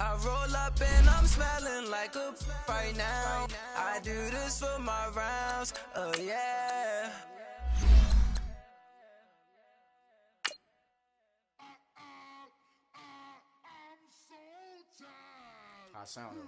I roll up and I'm smelling like a right now. I do this for my rounds, oh yeah. I sound it.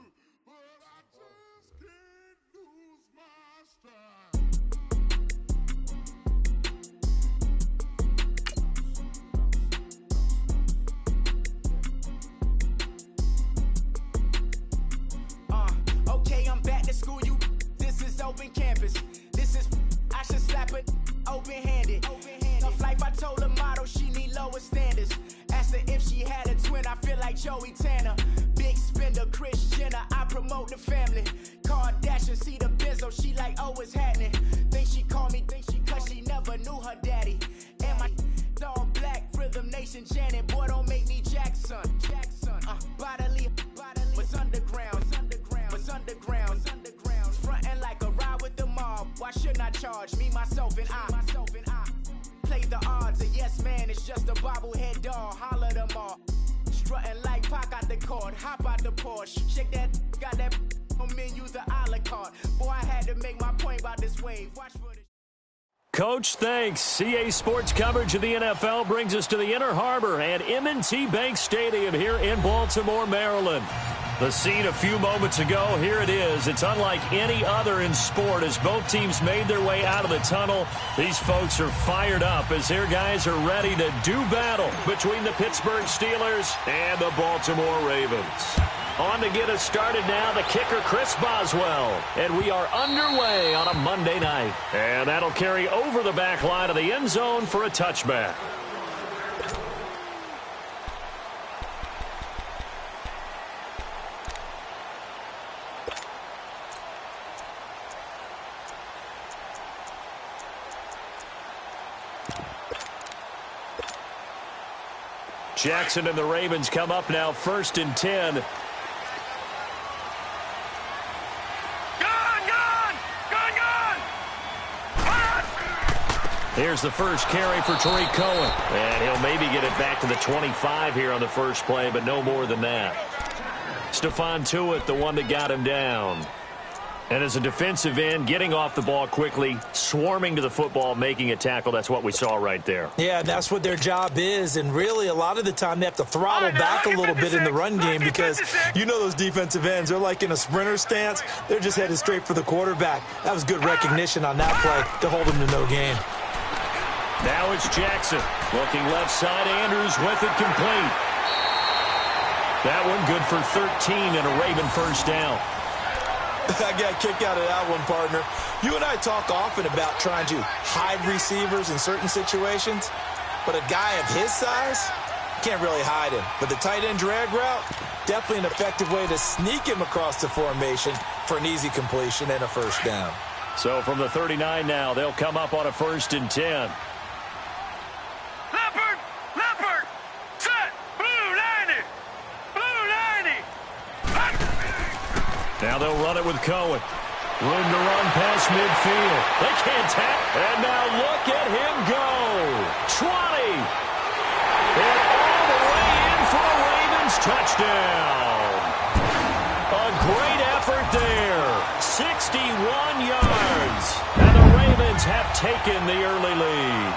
Okay, I'm back to school, you. This is open campus. This is, I should slap it open-handed. Tough life, I told her motto, she need lower standards. Asked her if she had a twin, I feel like Joey Tanner. Big spender, Kris Jenner, I promote the family. Kardashian, see the Benzo, she like, oh, it's happening. Think she called me, cause she never knew her daddy. And my all black, Rhythm Nation, Janet, boy, don't make me Jackson. Bodily, was underground, frontin' like a ride with the mob. Why shouldn't I charge me, myself, and I? Play the odds, a yes man, it's just a bobblehead doll. Holler them all. Strutting like Pac out the court, hop out the Porsche. Shake that, got that menu, the a la carte. Boy, I had to make my point about this wave. Watch for this. Coach, thanks. CA Sports coverage of the NFL brings us to the Inner Harbor and M&T Bank Stadium here in Baltimore, Maryland. The scene a few moments ago, here it is. It's unlike any other in sport as both teams made their way out of the tunnel. These folks are fired up as their guys are ready to do battle between the Pittsburgh Steelers and the Baltimore Ravens. On to get us started now, the kicker, Chris Boswell. And we are underway on a Monday night. And that'll carry over the back line of the end zone for a touchback. Jackson and the Ravens come up now, 1st and 10. Here's the first carry for Tariq Cohen. And he'll maybe get it back to the 25 here on the first play, but no more than that. Stephon Tuitt, the one that got him down. And as a defensive end, getting off the ball quickly, swarming to the football, making a tackle, that's what we saw right there. Yeah, that's what their job is, and really a lot of the time they have to throttle back a little bit in the run game because you know those defensive ends, they're like in a sprinter stance. They're just headed straight for the quarterback. That was good recognition on that play to hold them to no gain. Now it's Jackson. Looking left side, Andrews with it complete. That one good for 13 and a Raven first down. I got a kick out of that one, partner. You and I talk often about trying to hide receivers in certain situations, but a guy of his size, can't really hide him. But the tight end drag route, definitely an effective way to sneak him across the formation for an easy completion and a first down. So from the 39 now, they'll come up on a 1st and 10. Leopard, set, blue 90. Now they'll run it with Cohen. Room to run past midfield. They can't tap. And now look at him go. 20. And all the way in for a Ravens touchdown. A great effort there. 61 yards. And the Ravens have taken the early lead.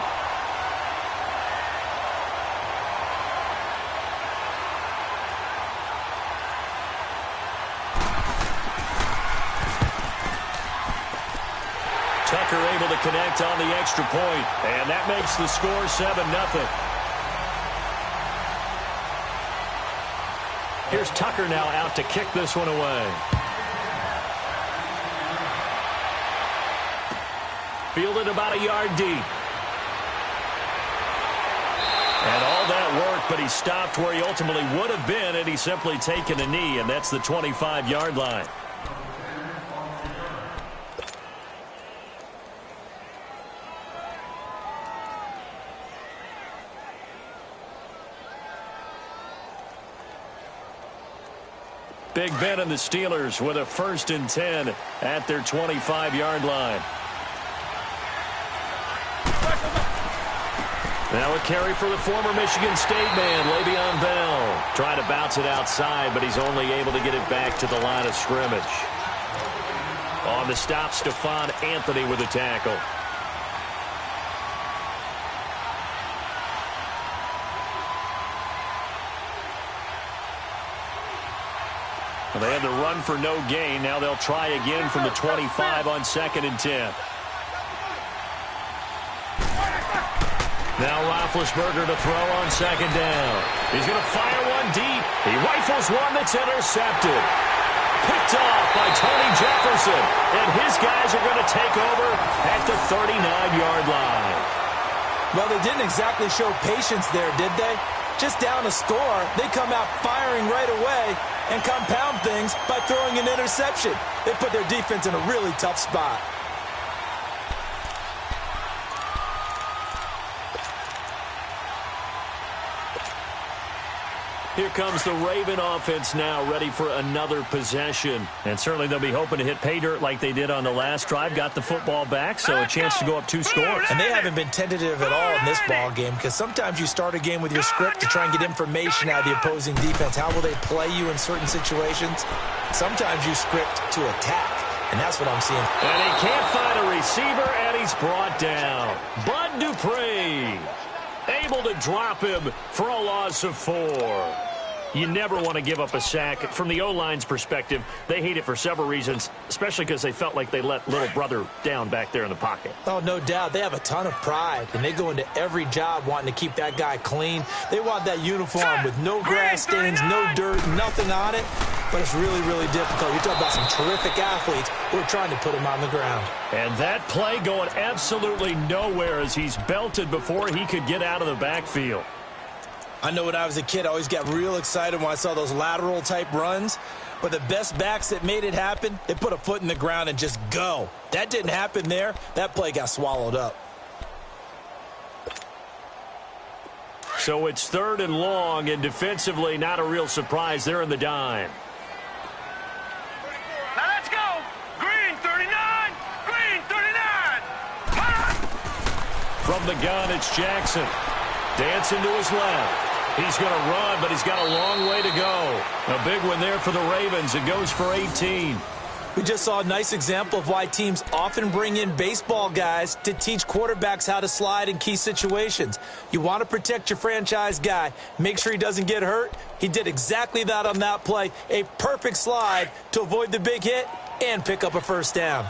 Tucker able to connect on the extra point, and that makes the score 7-0. Here's Tucker now out to kick this one away. Fielded about a yard deep. And all that work, but he stopped where he ultimately would have been had he simply taken a knee, and that's the 25-yard line. Big Ben and the Steelers with a 1st and 10 at their 25-yard line. Now a carry for the former Michigan State man, Le'Veon Bell. Trying to bounce it outside, but he's only able to get it back to the line of scrimmage. On the stop, Stephon Anthony with a tackle. Well, they had the run for no gain. Now they'll try again from the 25 on 2nd and 10. Now Roethlisberger to throw on 2nd down. He's going to fire one deep. He rifles one that's intercepted. Picked off by Tony Jefferson. And his guys are going to take over at the 39-yard line. Well, they didn't exactly show patience there, did they? Just down a score, they come out firing right away and compound things by throwing an interception. They put their defense in a really tough spot. Here comes the Raven offense now, ready for another possession. And certainly they'll be hoping to hit pay dirt like they did on the last drive. Got the football back, so a chance to go up 2 scores. And they haven't been tentative at all in this ball game, because sometimes you start a game with your script to try and get information out of the opposing defense. How will they play you in certain situations? Sometimes you script to attack, and that's what I'm seeing. And he can't find a receiver, and he's brought down. Bud Dupree able to drop him for a loss of 4. You never want to give up a sack. From the O-line's perspective, they hate it for several reasons, especially because they felt like they let little brother down back there in the pocket. Oh, no doubt. They have a ton of pride, and they go into every job wanting to keep that guy clean. They want that uniform with no grass stains, no dirt, nothing on it. But it's really, really difficult. You're talking about some terrific athletes who are trying to put him on the ground. And that play going absolutely nowhere as he's belted before he could get out of the backfield. I know when I was a kid, I always got real excited when I saw those lateral-type runs. But the best backs that made it happen, they put a foot in the ground and just go. That didn't happen there. That play got swallowed up. So it's 3rd and long, and defensively, not a real surprise. They're in the dime. Now let's go. Green 39. Green 39. From the gun, it's Jackson. Dancing to his left. He's going to run, but he's got a long way to go. A big one there for the Ravens. It goes for 18. We just saw a nice example of why teams often bring in baseball guys to teach quarterbacks how to slide in key situations. You want to protect your franchise guy. Make sure he doesn't get hurt. He did exactly that on that play. A perfect slide to avoid the big hit and pick up a 1st down.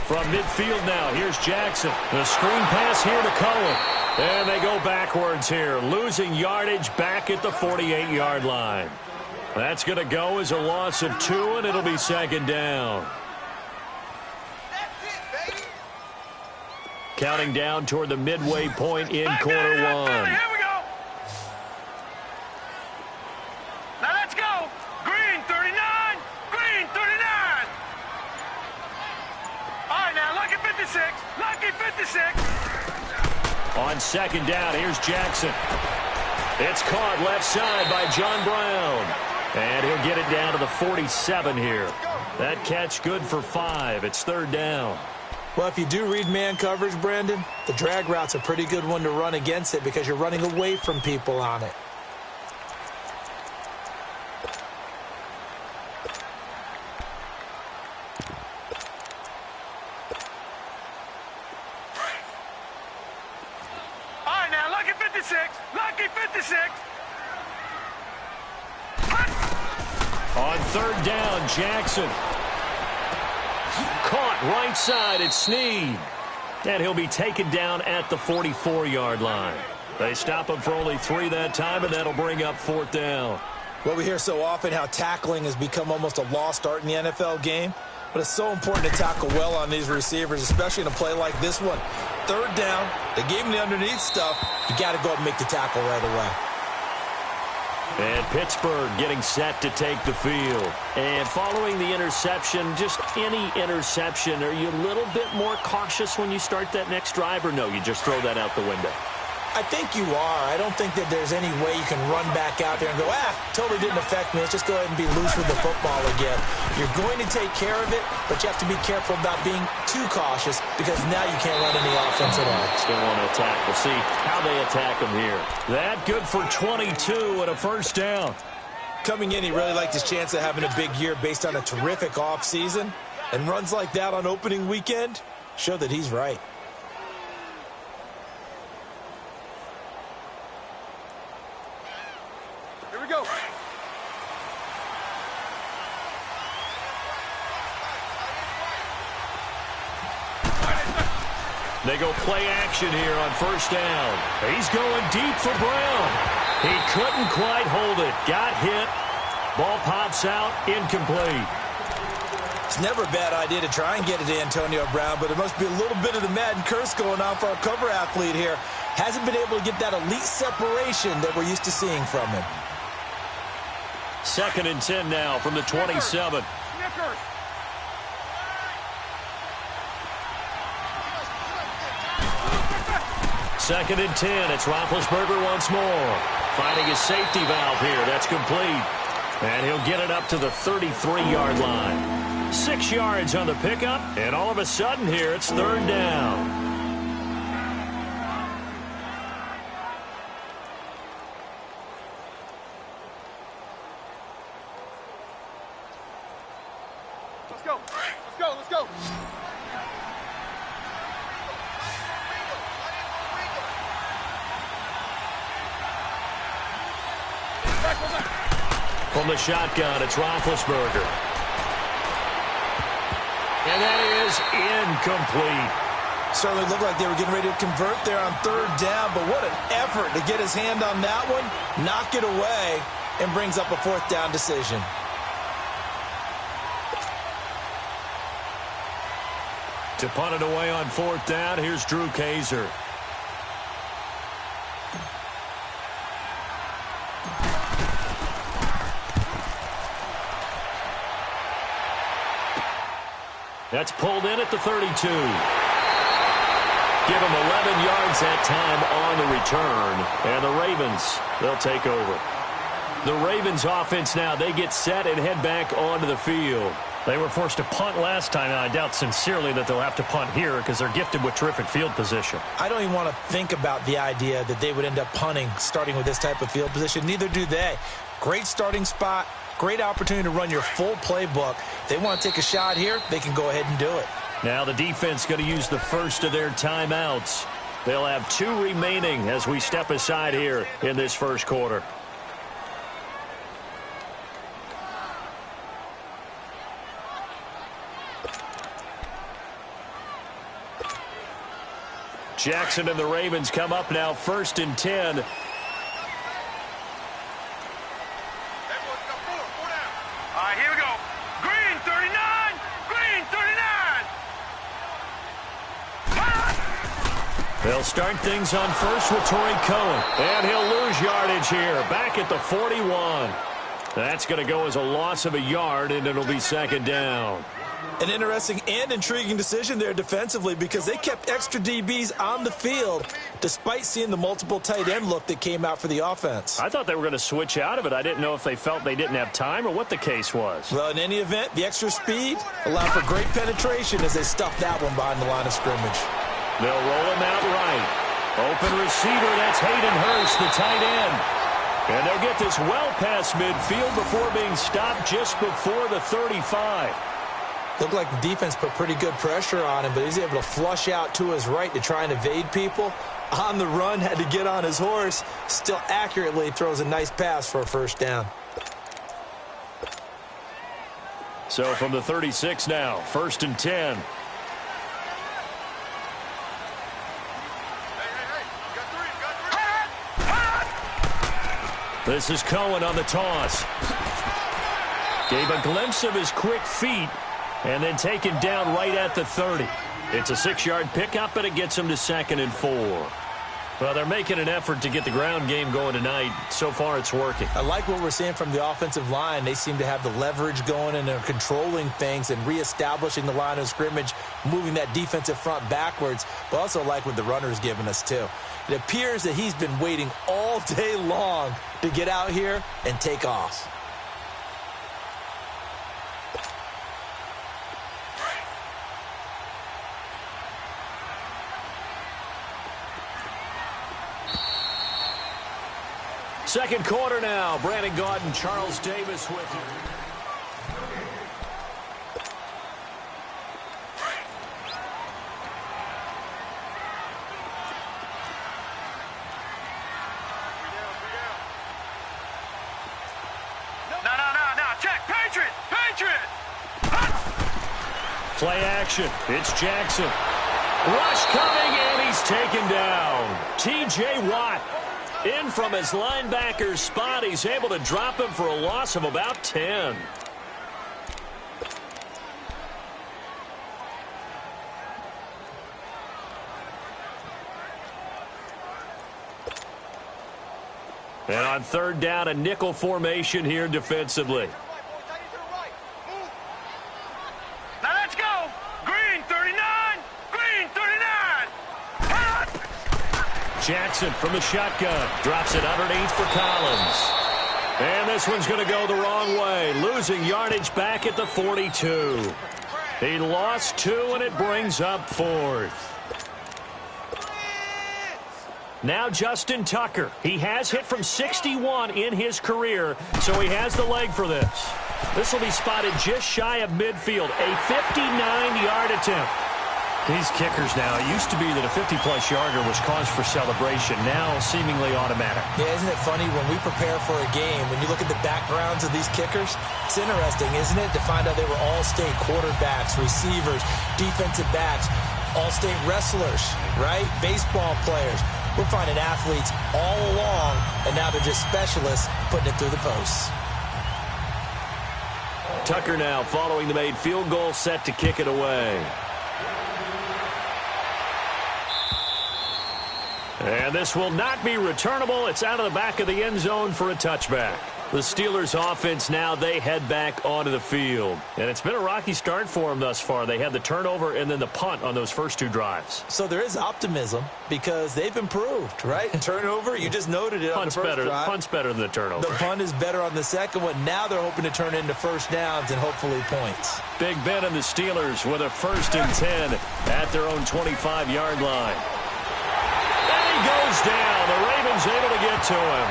From midfield now, here's Jackson. The screen pass here to Cohen. And they go backwards here, losing yardage back at the 48-yard line. That's going to go as a loss of 2, and it'll be 2nd down. Counting down toward the midway point in quarter 1. Here we go. Now let's go. Green 39. Green 39. All right, now lucky 56. Lucky 56. On 2nd down, here's Jackson. It's caught left side by John Brown. And he'll get it down to the 47 here. That catch good for 5. It's 3rd down. Well, if you do read man coverage, Brandon, the drag route's a pretty good one to run against it because you're running away from people on it. Lucky 56. On 3rd down, Jackson. Caught right side at Snead. And he'll be taken down at the 44-yard line. They stop him for only 3 that time, and that'll bring up 4th down. Well, we hear so often how tackling has become almost a lost art in the NFL game. But it's so important to tackle well on these receivers, especially in a play like this one. 3rd down, they gave him the underneath stuff. You got to go up and make the tackle right away. And Pittsburgh getting set to take the field. And following the interception, just any interception, are you a little bit more cautious when you start that next drive, or no, you just throw that out the window? I think you are. I don't think that there's any way you can run back out there and go, totally didn't affect me. Let's just go ahead and be loose with the football again. You're going to take care of it, but you have to be careful about being too cautious because now you can't run any offense at all. Still want to attack. We'll see how they attack him here. That good for 22 and a first down. Coming in, he really liked his chance of having a big year based on a terrific offseason. And runs like that on opening weekend show that he's right. Here we go. They go play action here on first down. He's going deep for Brown. He couldn't quite hold it. Got hit. Ball pops out. Incomplete. It's never a bad idea to try and get it to Antonio Brown, but it must be a little bit of the Madden curse going on for our cover athlete here. Hasn't been able to get that elite separation that we're used to seeing from him. 2nd and 10 now from the 27. Second and 10. It's Roethlisberger once more. Finding his safety valve here. That's complete. And he'll get it up to the 33-yard line. 6 yards on the pickup, and all of a sudden here it's 3rd down. Let's go. Let's go. Let's go. From the shotgun, it's Roethlisberger. And that is incomplete. Certainly looked like they were getting ready to convert there on 3rd down, but what an effort to get his hand on that one, knock it away, and brings up a 4th down decision. To punt it away on 4th down, here's Drew Kaiser. That's pulled in at the 32. Give him 11 yards that time on the return. And the Ravens, they'll take over. The Ravens offense now, they get set and head back onto the field. They were forced to punt last time, and I doubt sincerely that they'll have to punt here because they're gifted with terrific field position. I don't even want to think about the idea that they would end up punting starting with this type of field position. Neither do they. Great starting spot. Great opportunity to run your full playbook. If they want to take a shot here, they can go ahead and do it. Now the defense going to use the first of their timeouts. They'll have 2 remaining as we step aside here in this first quarter. Jackson and the Ravens come up now 1st and 10. Here we go. Green 39. Green 39. They'll start things on first with Torrey Cohen. And he'll lose yardage here. Back at the 41. That's going to go as a loss of a yard, and it'll be 2nd down. An interesting and intriguing decision there defensively because they kept extra DBs on the field despite seeing the multiple tight end look that came out for the offense. I thought they were going to switch out of it. I didn't know if they felt they didn't have time or what the case was. Well, in any event, the extra speed allowed for great penetration as they stuffed that one behind the line of scrimmage. They'll roll him out right. Open receiver, that's Hayden Hurst, the tight end. And they'll get this well past midfield before being stopped just before the 35. Looked like the defense put pretty good pressure on him, but he's able to flush out to his right to try and evade people. On the run, had to get on his horse. Still accurately throws a nice pass for a 1st down. So from the 36 now, 1st and 10. This is Cohen on the toss. Gave a glimpse of his quick feet. And then taken down right at the 30. It's a 6-yard pickup, but it gets him to 2nd and 4. Well, they're making an effort to get the ground game going tonight. So far, it's working. I like what we're seeing from the offensive line. They seem to have the leverage going, and they're controlling things and reestablishing the line of scrimmage, moving that defensive front backwards, but also like what the runner's giving us, too. It appears that he's been waiting all day long to get out here and take off. Second quarter now. Brandon Gaudin, Charles Davis with you. No. Check. Patriot. Play action. It's Jackson. Rush coming, and he's taken down. T.J. Watt. In from his linebacker's spot, he's able to drop him for a loss of about 10. And on third down, a nickel formation here defensively. Now let's go. Green 39. Jackson from the shotgun. Drops it underneath for Collins. And this one's going to go the wrong way. Losing yardage back at the 42. He lost 2, and it brings up 4th. Now Justin Tucker. He has hit from 61 in his career, so he has the leg for this. This will be spotted just shy of midfield. A 59-yard attempt. These kickers now, it used to be that a 50-plus yarder was cause for celebration. Now seemingly automatic. Yeah, isn't it funny when we prepare for a game, when you look at the backgrounds of these kickers, it's interesting, isn't it, to find out they were all-state quarterbacks, receivers, defensive backs, all-state wrestlers, right? Baseball players. We're finding athletes all along, and now they're just specialists putting it through the posts. Tucker now following the made field goal, set to kick it away. And this will not be returnable. It's out of the back of the end zone for a touchback. The Steelers offense now, they head back onto the field. And it's been a rocky start for them thus far. They had the turnover and then the punt on those first 2 drives. So there is optimism because they've improved, right? Turnover, you just noted it on the first drive. Punt's better than the turnover. The punt is better on the second one. Now they're hoping to turn into first downs and hopefully points. Big Ben and the Steelers with a 1st and 10 at their own 25-yard line. He goes down. The Ravens able to get to him.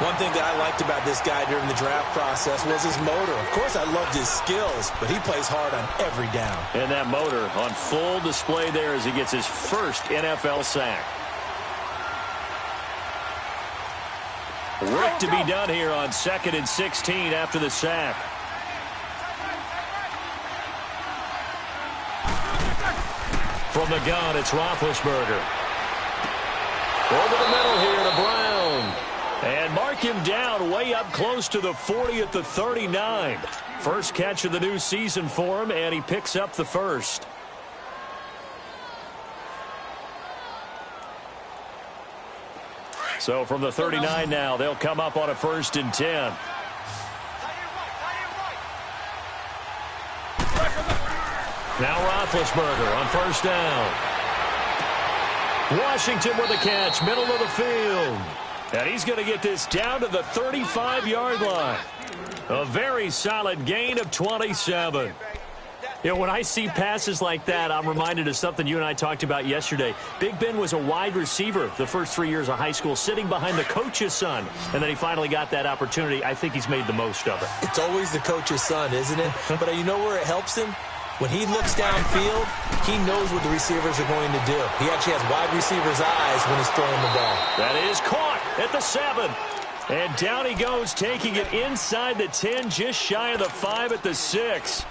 One thing that I liked about this guy during the draft process was his motor. Of course, I loved his skills, but he plays hard on every down. And that motor on full display there as he gets his first NFL sack. Work to be done here on 2nd and 16 after the sack. From the gun, it's Roethlisberger. Over the middle here to Brown. And mark him down way up close to the 40 at the 39. First catch of the new season for him, and he picks up the first. So from the 39 now, they'll come up on a 1st and 10. Now Roethlisberger on 1st down. Washington with a catch, middle of the field. And he's going to get this down to the 35-yard line. A very solid gain of 27. You know, when I see passes like that, I'm reminded of something you and I talked about yesterday. Big Ben was a wide receiver the first 3 years of high school, sitting behind the coach's son. And then he finally got that opportunity. I think he's made the most of it. It's always the coach's son, isn't it? But you know where it helps him? When he looks downfield, he knows what the receivers are going to do. He actually has wide receivers' eyes when he's throwing the ball. That is caught at the 7. And down he goes, taking it inside the 10, just shy of the 5 at the 6.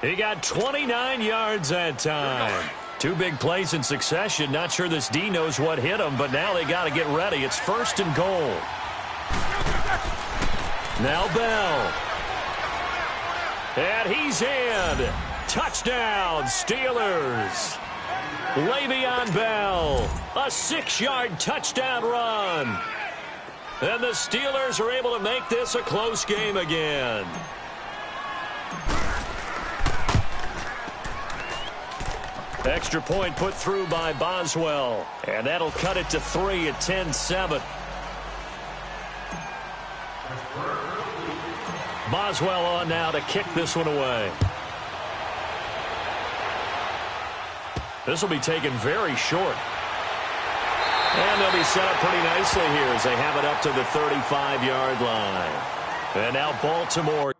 He got 29 yards that time. 2 big plays in succession. Not sure this D knows what hit him, but now they got to get ready. It's 1st and goal. Now Bell. And he's in. Touchdown, Steelers. Le'Veon Bell, a 6-yard touchdown run. And the Steelers are able to make this a close game again. Extra point put through by Boswell. And that'll cut it to 3 at 10-7. Boswell on now to kick this one away. This will be taken very short. And they'll be set up pretty nicely here as they have it up to the 35-yard line. And now Baltimore.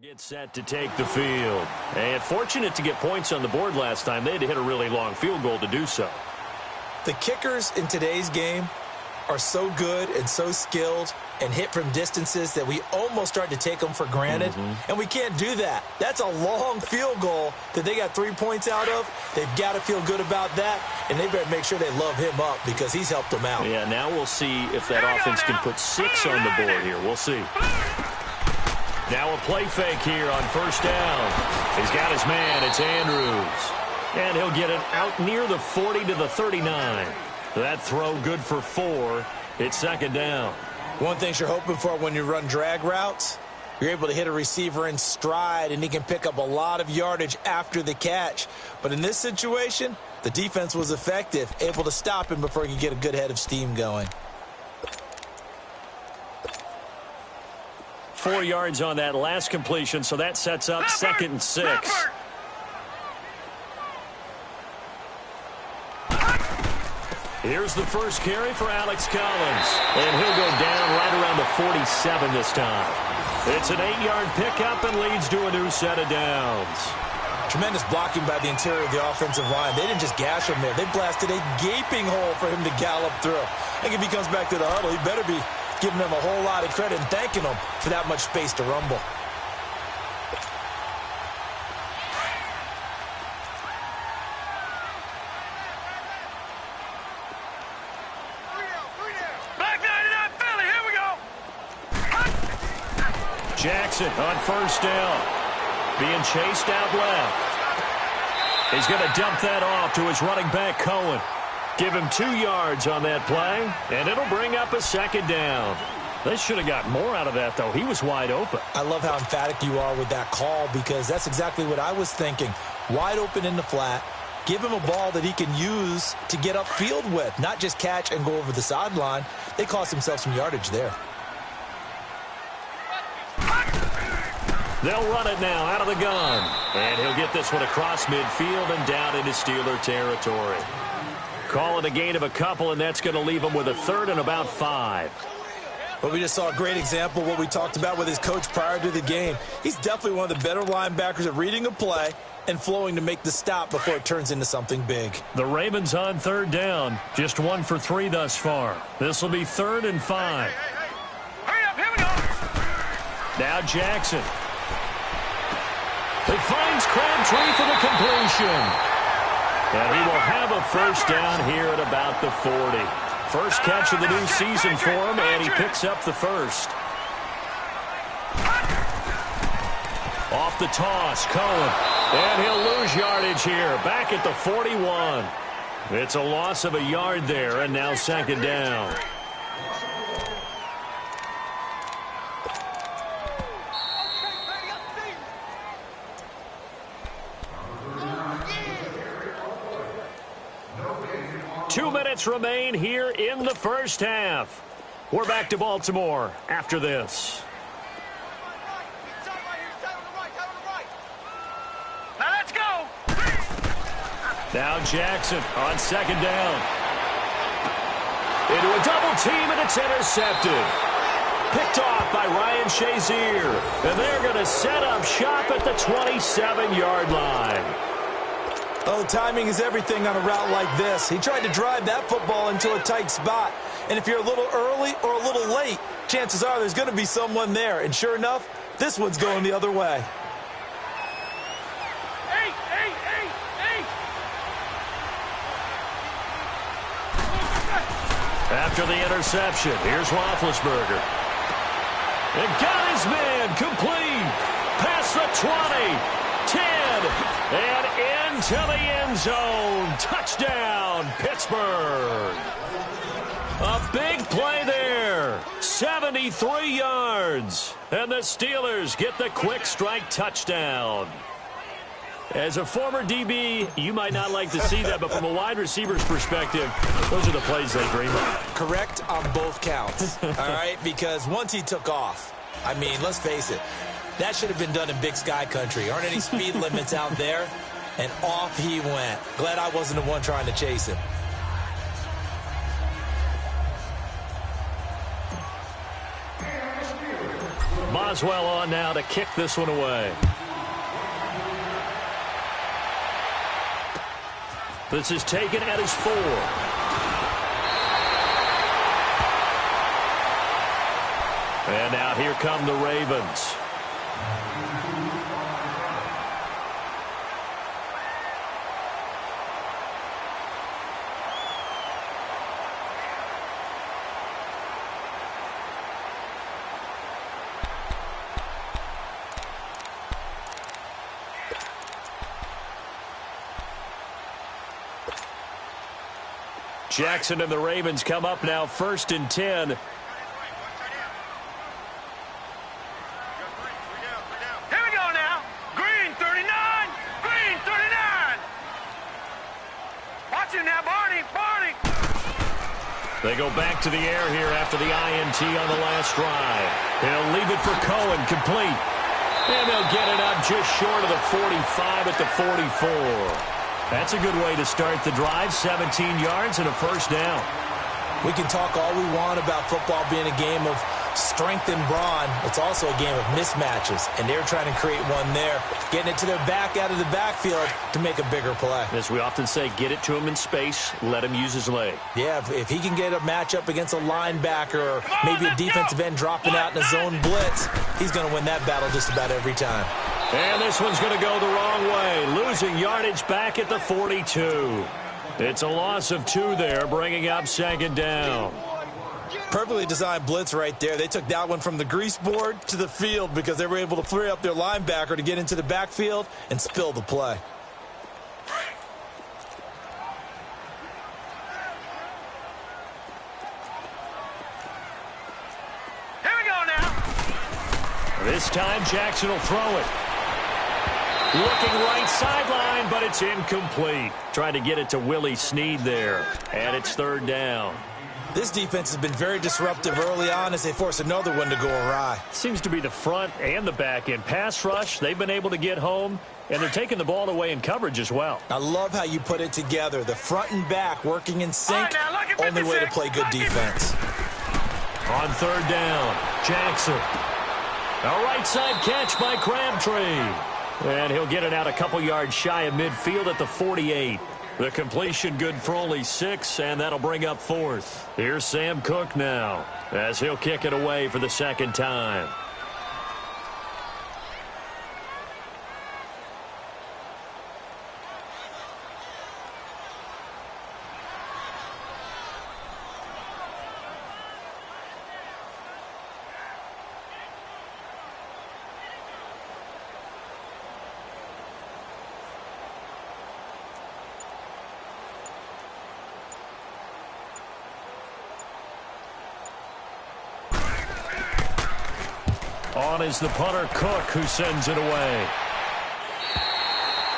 Get set to take the field. And fortunate to get points on the board last time. They had to hit a really long field goal to do so. The kickers in today's game are so good and so skilled and hit from distances that we almost start to take them for granted. And we can't do that. That's a long field goal that they got 3 points out of. They've got to feel good about that, and they better make sure they love him up because he's helped them out. Yeah, now we'll see if that offense can put 6 on the board here. We'll see. Now a play fake here on first down. He's got his man. It's Andrews. And he'll get it out near the 40 to the 39. That throw good for 4. It's second down. One thing you're hoping for when you run drag routes, you're able to hit a receiver in stride, and he can pick up a lot of yardage after the catch. But in this situation, the defense was effective, able to stop him before he could get a good head of steam going. 4 yards on that last completion, so that sets up second and 6. Here's the first carry for Alex Collins. And he'll go down right around the 47 this time. It's an 8-yard pickup and leads to a new set of downs. Tremendous blocking by the interior of the offensive line. They didn't just gash him there. They blasted a gaping hole for him to gallop through. I think if he comes back to the huddle, he better be giving them a whole lot of credit and thanking them for that much space to rumble. Back 99 Philly, here we go. Jackson on first down. Being chased out left. He's going to dump that off to his running back, Cohen. Give him 2 yards on that play, and it'll bring up a second down. They should have got more out of that, though. He was wide open. I love how emphatic you are with that call because that's exactly what I was thinking. Wide open in the flat. Give him a ball that he can use to get upfield with, not just catch and go over the sideline. They cost themselves some yardage there. They'll run it now out of the gun. And he'll get this one across midfield and down into Steeler territory. Call it a gain of a couple, and that's going to leave him with a third and about 5. Well, we just saw a great example of what we talked about with his coach prior to the game. He's definitely one of the better linebackers at reading a play and flowing to make the stop before it turns into something big. The Ravens on third down. Just 1 for 3 thus far. This will be 3rd and 5. Hurry up, here we go. Now Jackson. He finds Crabtree for the completion. And he will have a first down here at about the 40. First catch of the new season for him, and he picks up the first. Off the toss, Cohen. And he'll lose yardage here, back at the 41. It's a loss of a yard there, and now second down. minutes remain here in the first half. We're back to Baltimore after this. Now let's go. Now Jackson on second down. Into a double team, and it's intercepted. Picked off by Ryan Shazier. And they're going to set up shop at the 27-yard line. Oh, timing is everything on a route like this. He tried to drive that football into a tight spot. And if you're a little early or a little late, chances are there's going to be someone there. And sure enough, this one's going the other way. After the interception, here's Roethlisberger. And got his man complete. Past the 20, 10, and into the end zone. Touchdown, Pittsburgh. A big play there. 73 yards. And the Steelers get the quick strike touchdown. As a former DB, you might not like to see that, but from a wide receiver's perspective, those are the plays they dream of. Correct on both counts, all right? Because once he took off, I mean, let's face it, that should have been done in Big Sky Country. Aren't any speed limits out there? And off he went. Glad I wasn't the one trying to chase him. Boswell on now to kick this one away. This is taken at his 4. And now here come the Ravens. Jackson and the Ravens come up now 1st and 10. Here we go now. Green 39. Green 39. Watch him now, Barney. Barney. They go back to the air here after the INT on the last drive. He'll leave it for Cohen, complete. And they'll get it up just short of the 45 at the 44. That's a good way to start the drive. 17 yards and a first down. We can talk all we want about football being a game of strength and brawn. It's also a game of mismatches, and they're trying to create one there, getting it to their back out of the backfield to make a bigger play. As we often say, get it to him in space, let him use his leg. Yeah, if he can get a matchup against a linebacker or maybe a defensive end dropping out in a zone blitz, he's going to win that battle just about every time. And this one's going to go the wrong way, losing yardage back at the 42. It's a loss of 2 there, bringing up 2nd down. Perfectly designed blitz right there. They took that one from the grease board to the field because they were able to free up their linebacker to get into the backfield and spill the play. Here we go now. This time Jackson will throw it. Looking right sideline, but it's incomplete. Trying to get it to Willie Snead there. And it's 3rd down. This defense has been very disruptive early on as they force another one to go awry. Seems to be the front and the back end. Pass rush, they've been able to get home, and they're taking the ball away in coverage as well. I love how you put it together. The front and back working in sync. All right, now, look at Only way to 56. play good defense. On 3rd down, Jackson. A right side catch by Crabtree. And he'll get it out a couple yards shy of midfield at the 48. The completion good for only 6, and that'll bring up 4th. Here's Sam Cook now, as he'll kick it away for the 2nd time. On is the punter, Cook, who sends it away.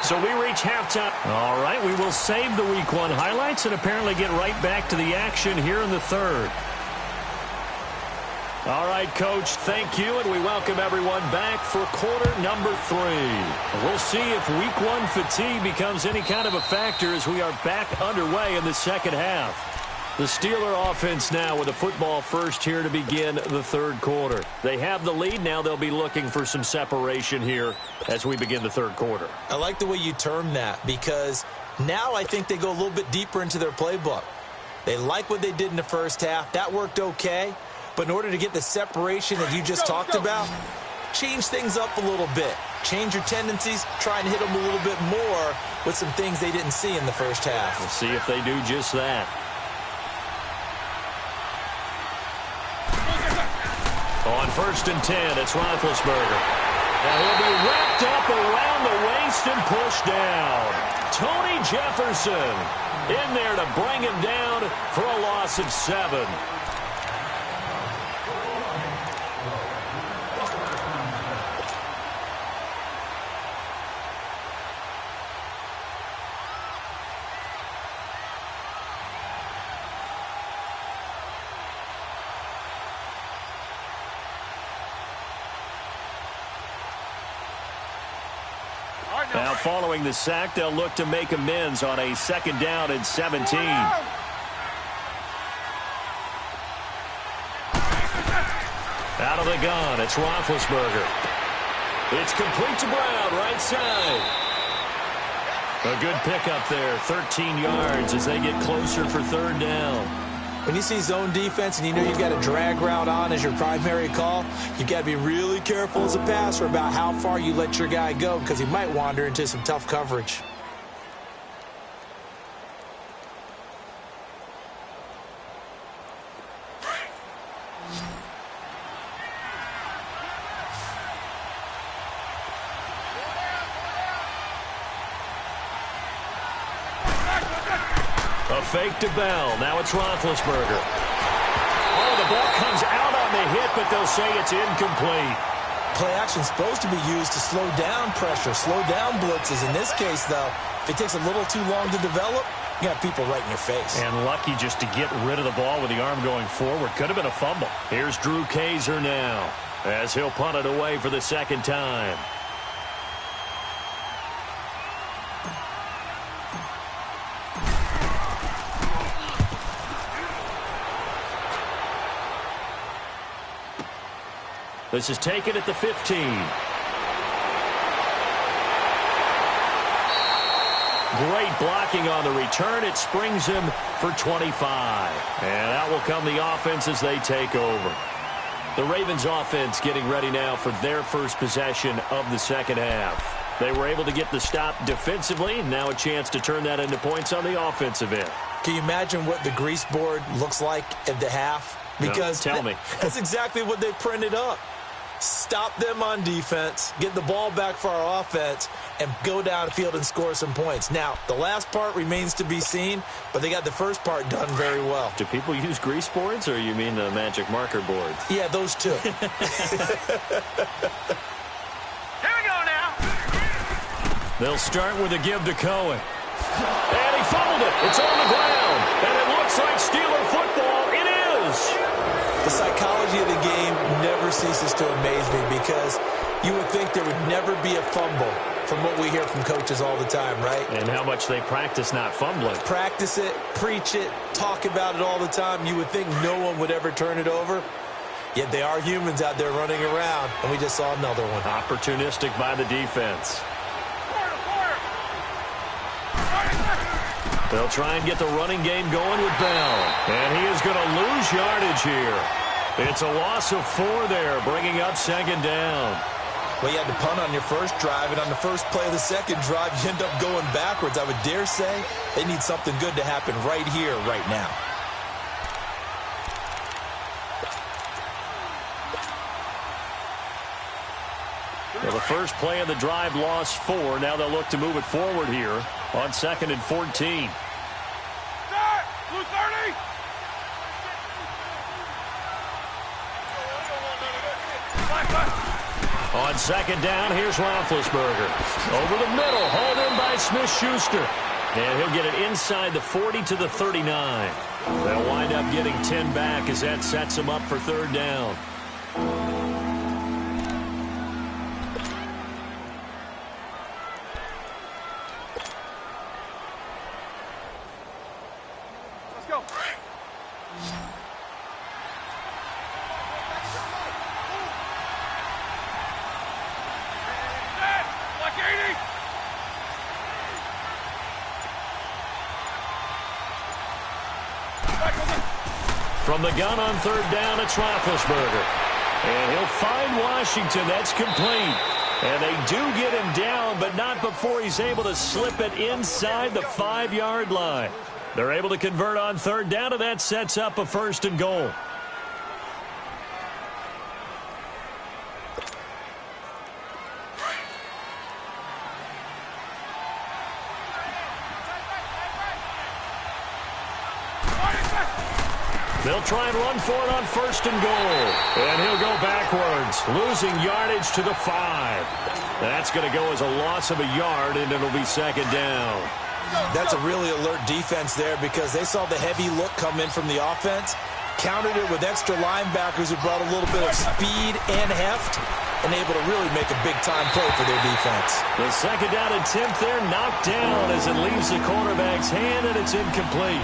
So we reach halftime. All right, we will save the Week 1 highlights and apparently get right back to the action here in the third. All right, Coach, thank you, and we welcome everyone back for quarter number 3. We'll see if Week 1 fatigue becomes any kind of a factor as we are back underway in the second half. The Steeler offense now with the football first here to begin the third quarter. They have the lead. Now they'll be looking for some separation here as we begin the third quarter. I like the way you term that because now I think they go a little bit deeper into their playbook. They like what they did in the first half. That worked okay. But in order to get the separation that you just talked about, change things up a little bit. Change your tendencies. Try and hit them a little bit more with some things they didn't see in the first half. We'll see if they do just that. On 1st and 10, it's Roethlisberger. Now he'll be wrapped up around the waist and pushed down. Tony Jefferson in there to bring him down for a loss of 7. Now following the sack, they'll look to make amends on a 2nd down and 17. Out of the gun, it's Roethlisberger. It's complete to Brown, right side. A good pickup there, 13 yards as they get closer for 3rd down. When you see zone defense and you know you've got a drag route on as your primary call, you've got to be really careful as a passer about how far you let your guy go because he might wander into some tough coverage. A fake to Bell. Now it's Roethlisberger. Oh, the ball comes out on the hit, but they'll say it's incomplete. Play action's supposed to be used to slow down pressure, slow down blitzes. In this case, though, if it takes a little too long to develop, you got people right in your face. And lucky just to get rid of the ball with the arm going forward. Could have been a fumble. Here's Drew Kaiser now as he'll punt it away for the 2nd time. This is taken at the 15. Great blocking on the return. It springs him for 25. And out will come the offense as they take over. The Ravens offense getting ready now for their first possession of the second half. They were able to get the stop defensively. Now a chance to turn that into points on the offensive end. Can you imagine what the grease board looks like at the half? Because no, tell me. That's exactly what they printed up. Stop them on defense, get the ball back for our offense, and go downfield and score some points. Now, the last part remains to be seen, but they got the first part done very well. Do people use grease boards, or you mean the magic marker boards? Yeah, those two. Here we go now. They'll start with a give to Cohen. And he fumbled it. It's on the ground. And it looks like Steeler football. It is. The psychology of the game never ceases to amaze me because you would think there would never be a fumble from what we hear from coaches all the time, right? And how much they practice not fumbling. Practice it, preach it, talk about it all the time. You would think no one would ever turn it over. Yet they are humans out there running around, and we just saw another one. Opportunistic by the defense. They'll try and get the running game going with Bell. And he is going to lose yardage here. It's a loss of 4 there, bringing up 2nd down. Well, you had to punt on your first drive, and on the first play of the second drive, you end up going backwards. I would dare say they need something good to happen right here, right now. Well, the first play of the drive lost 4. Now they'll look to move it forward here on 2nd and 14. Blue 30. On second down, here's Roethlisberger. Over the middle, hauled in by Smith-Schuster. And he'll get it inside the 40 to the 39. They'll wind up getting 10 back as that sets them up for third down. Let's go. Like 80. From the gun on third down, it's Roethlisberger. And he'll find Washington. That's complete. And they do get him down, but not before he's able to slip it inside the 5-yard line. They're able to convert on third down, and that sets up a first and goal. They'll try and run for it on first and goal. And he'll go backwards, losing yardage to the 5. That's going to go as a loss of a yard, and it'll be second down. That's a really alert defense there because they saw the heavy look come in from the offense, countered it with extra linebackers who brought a little bit of speed and heft, and able to really make a big-time play for their defense. The second down attempt there knocked down as it leaves the quarterback's hand, and it's incomplete.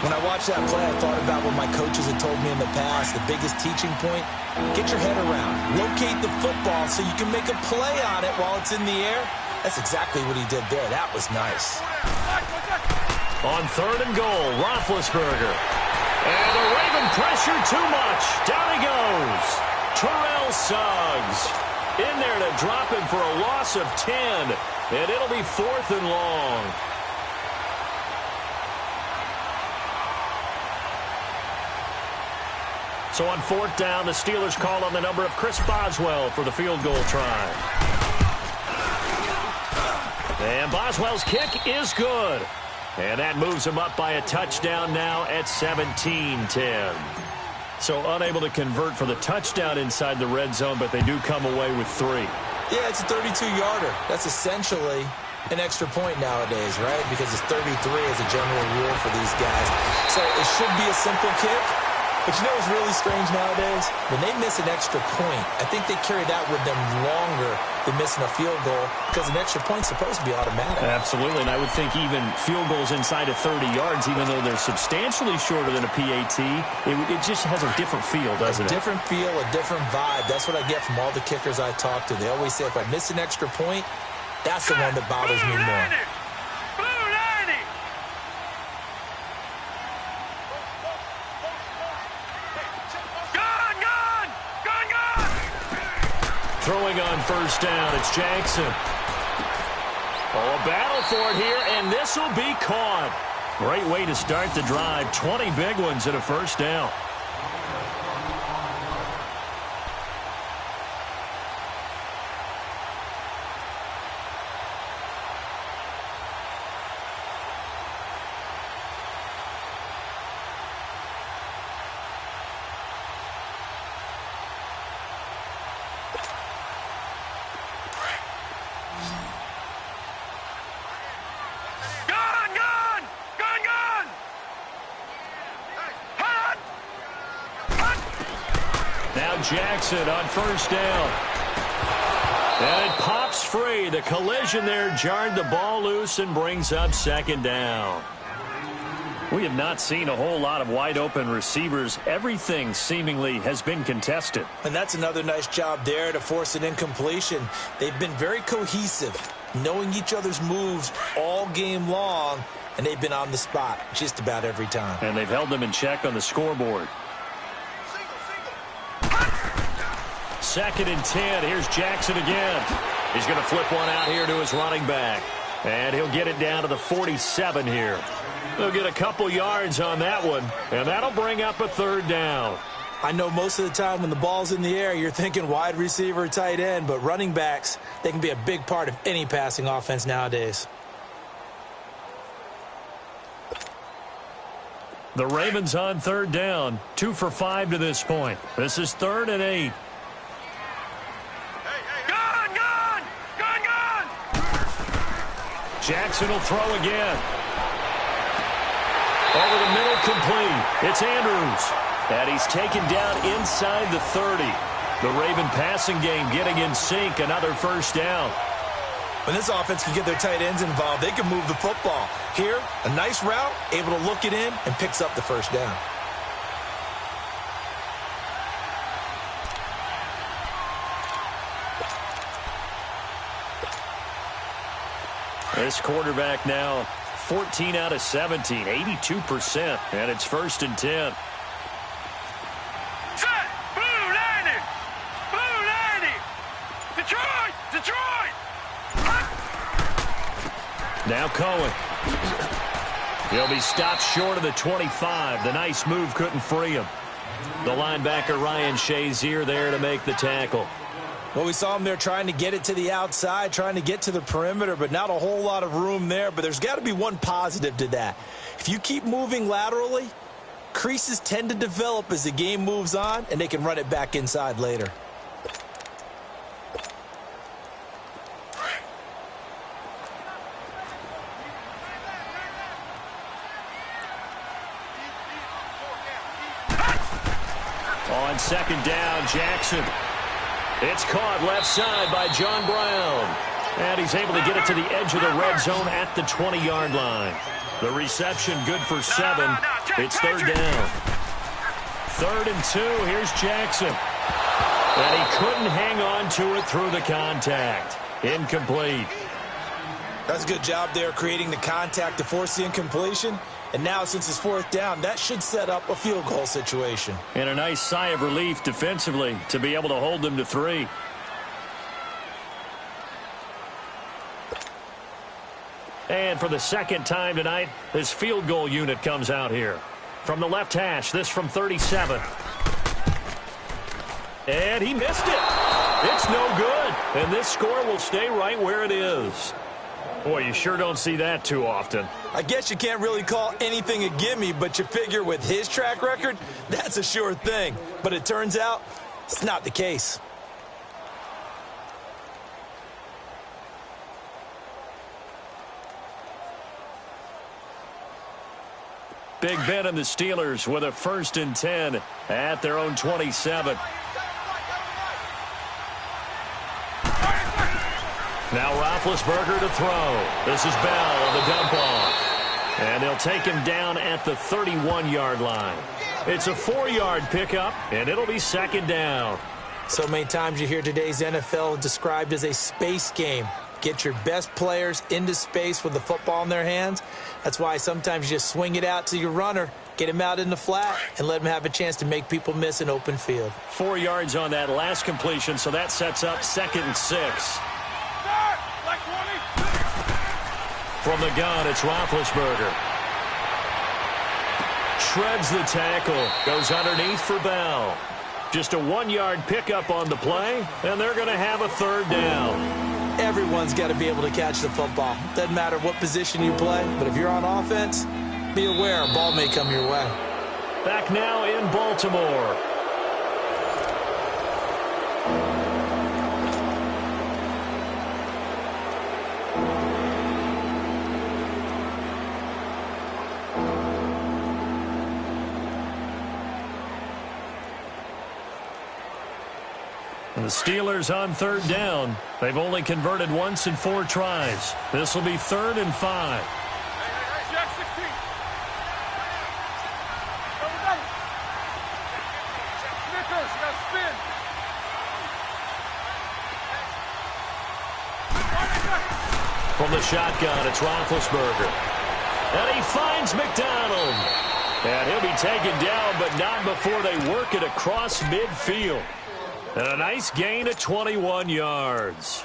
When I watched that play, I thought about what my coaches had told me in the past. The biggest teaching point, get your head around. Locate the football so you can make a play on it while it's in the air. That's exactly what he did there. That was nice. On third and goal, Roethlisberger. And the Raven pressure too much. Down he goes. Terrell Suggs in there to drop him for a loss of 10. And it'll be fourth and long. So on fourth down, the Steelers call on the number of Chris Boswell for the field goal try. And Boswell's kick is good. And that moves him up by a touchdown now at 17-10. So unable to convert for the touchdown inside the red zone, but they do come away with 3. Yeah, it's a 32-yarder. That's essentially an extra point nowadays, right? Because it's 33 as a general rule for these guys. So it should be a simple kick. But you know what's really strange nowadays? When they miss an extra point, I think they carry that with them longer than missing a field goal because an extra point's supposed to be automatic. Absolutely, and I would think even field goals inside of 30 yards, even though they're substantially shorter than a PAT, it just has a different feel, doesn't it? A different feel, a different vibe. That's what I get from all the kickers I talk to. They always say if I miss an extra point, that's the one that bothers me more. Throwing on first down, it's Jackson. Oh, a battle for it here, and this will be caught. Great way to start the drive. 20 big ones and a first down. Jackson on first down. And it pops free. The collision there jarred the ball loose and brings up second down. We have not seen a whole lot of wide open receivers. Everything seemingly has been contested. And that's another nice job there to force an incompletion. They've been very cohesive, knowing each other's moves all game long, and they've been on the spot just about every time. And they've held them in check on the scoreboard. Second and 10. Here's Jackson again. He's going to flip one out here to his running back. And he'll get it down to the 47 here. They'll get a couple yards on that one, and that'll bring up a third down. I know most of the time when the ball's in the air, you're thinking wide receiver, tight end, but running backs, they can be a big part of any passing offense nowadays. The Ravens on third down, 2 for 5 to this point. This is 3rd and 8. Jackson will throw again. Over the middle, complete. It's Andrews. And he's taken down inside the 30. The Raven passing game getting in sync. Another first down. When this offense can get their tight ends involved, they can move the football. Here, a nice route, able to look it in, and picks up the first down. This quarterback now 14 out of 17, 82%, and it's 1st and 10. Set! Blue 90! Blue 90! Detroit! Detroit! Now Cohen. He'll be stopped short of the 25. The nice move couldn't free him. The linebacker Ryan Shazier there to make the tackle. Well, we saw him there trying to get it to the outside, trying to get to the perimeter, but not a whole lot of room there. But there's got to be one positive to that. If you keep moving laterally, creases tend to develop as the game moves on, and they can run it back inside later. On 2nd down, Jackson. It's caught left side by John Brown. And he's able to get it to the edge of the red zone at the 20-yard line. The reception good for 7. It's 3rd down. 3rd and 2. Here's Jackson. And he couldn't hang on to it through the contact. Incomplete. That's a good job there creating the contact to force the incompletion. And now, since it's 4th down, that should set up a field goal situation. And a nice sigh of relief defensively to be able to hold them to 3. And for the 2nd time tonight, this field goal unit comes out here. From the left hash, this from 37. And he missed it. It's no good. And this score will stay right where it is. Boy, you sure don't see that too often. I guess you can't really call anything a gimme, but you figure with his track record, that's a sure thing. But it turns out, it's not the case. Big Ben and the Steelers with a 1st and 10 at their own 27. Now Roethlisberger to throw. This is Bell on the dump off. And they'll take him down at the 31-yard line. It's a 4-yard pickup, and it'll be 2nd down. So many times you hear today's NFL described as a space game. Get your best players into space with the football in their hands. That's why sometimes you just swing it out to your runner, get him out in the flat, and let him have a chance to make people miss an open field. 4 yards on that last completion, so that sets up 2nd and 6. From the gun, it's Roethlisberger. Shreds the tackle. Goes underneath for Bell. Just a 1-yard pickup on the play, and they're going to have a 3rd down. Everyone's got to be able to catch the football. Doesn't matter what position you play, but if you're on offense, be aware a ball may come your way. Back now in Baltimore. The Steelers on 3rd down. They've only converted once in 4 tries. This will be 3rd and 5. From the shotgun, it's Roethlisberger. And he finds McDonald. And he'll be taken down, but not before they work it across midfield. And a nice gain of 21 yards.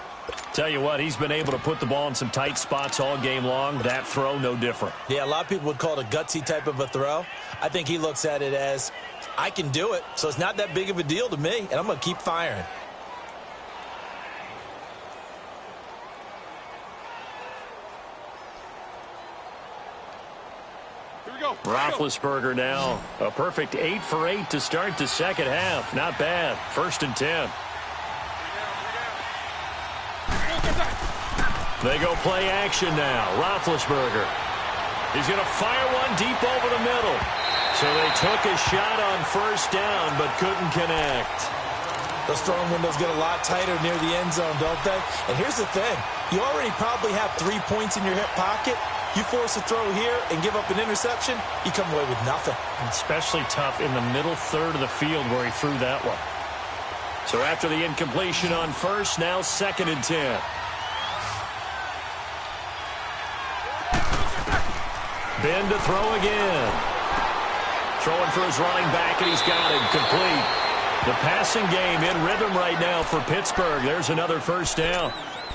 Tell you what, he's been able to put the ball in some tight spots all game long. That throw, no different. Yeah, a lot of people would call it a gutsy type of a throw. I think he looks at it as, I can do it, so it's not that big of a deal to me, and I'm going to keep firing. Roethlisberger now, a perfect 8 for 8 to start the 2nd half. Not bad. 1st and 10. They go play action now. Roethlisberger. He's going to fire one deep over the middle. So they took a shot on first down, but couldn't connect. Those throwing windows get a lot tighter near the end zone, don't they? And here's the thing. You already probably have 3 points in your hip pocket. You force a throw here and give up an interception, you come away with nothing. Especially tough in the middle third of the field where he threw that one. So after the incompletion on first, now 2nd and 10. Ben to throw again. Throwing for his running back, and he's got it complete. The passing game in rhythm right now for Pittsburgh. There's another first down.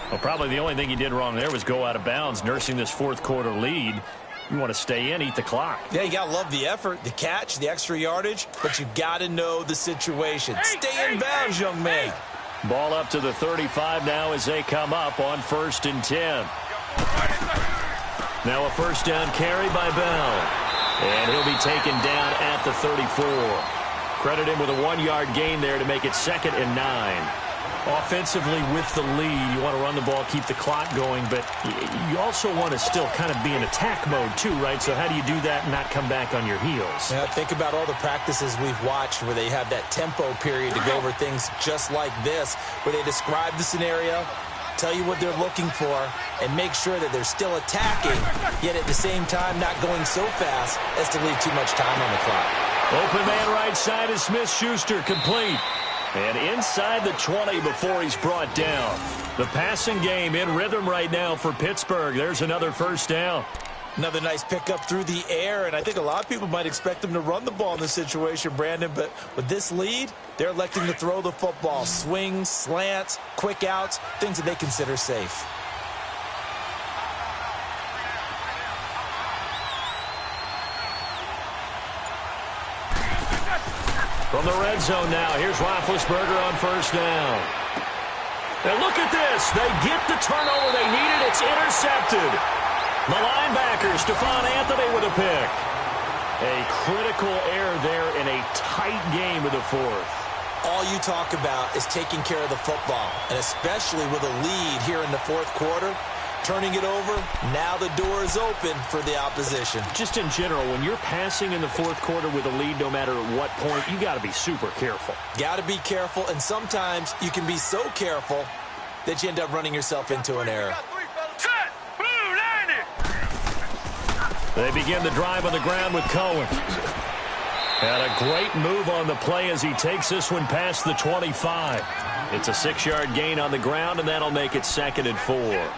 Well, probably the only thing he did wrong there was go out of bounds, nursing this fourth quarter lead. You want to stay in, eat the clock. Yeah, you got to love the effort, the catch, the extra yardage, but you got to know the situation. Stay in bounds, young man. Ball up to the 35 now as they come up on 1st and 10. Now a first down carry by Bell. And he'll be taken down at the 34. Credit him with a 1-yard gain there to make it 2nd and 9. Offensively with the lead, you want to run the ball, keep the clock going, but you also want to still kind of be in attack mode too, right? So how do you do that and not come back on your heels? Yeah, think about all the practices we've watched where they have that tempo period to go over things just like this, where they describe the scenario, tell you what they're looking for, and make sure that they're still attacking, yet at the same time not going so fast as to leave too much time on the clock. Open man right side is Smith-Schuster, complete. And inside the 20 before he's brought down. The passing game in rhythm right now for Pittsburgh. There's another first down. Another nice pickup through the air, and I think a lot of people might expect them to run the ball in this situation, Brandon, but with this lead, they're electing to throw the football. Swings, slants, quick outs, things that they consider safe. From the red zone now, here's Roethlisberger on first down. And look at this. They get the turnover they needed. It's intercepted. The linebacker, Stephon Anthony, with a pick. A critical error there in a tight game of the fourth. All you talk about is taking care of the football, and especially with a lead here in the fourth quarter. Turning it over, now the door is open for the opposition. Just in general, when you're passing in the fourth quarter with a lead, no matter at what point, you got to be super careful. Got to be careful, and sometimes you can be so careful that you end up running yourself into an error. They begin the drive on the ground with Cohen. And a great move on the play as he takes this one past the 25. It's a 6-yard gain on the ground, and that'll make it 2nd and 4.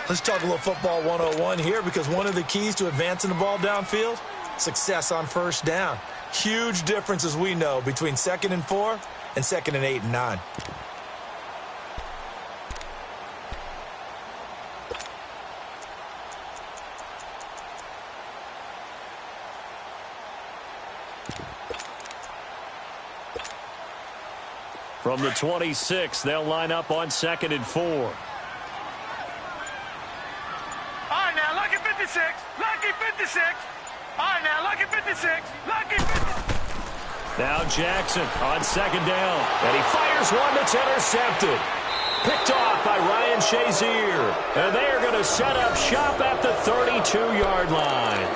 Let's talk a little football 101 here, because one of the keys to advancing the ball downfield, success on first down. Huge difference, as we know, between 2nd and 4 and 2nd and 8 and 9. From the 26, they'll line up on 2nd and 4. Lucky 56, lucky 56. All right, now, lucky 56, lucky 56. Now Jackson on 2nd down, and he fires one that's intercepted. Picked off by Ryan Shazier, and they are going to set up shop at the 32-yard line.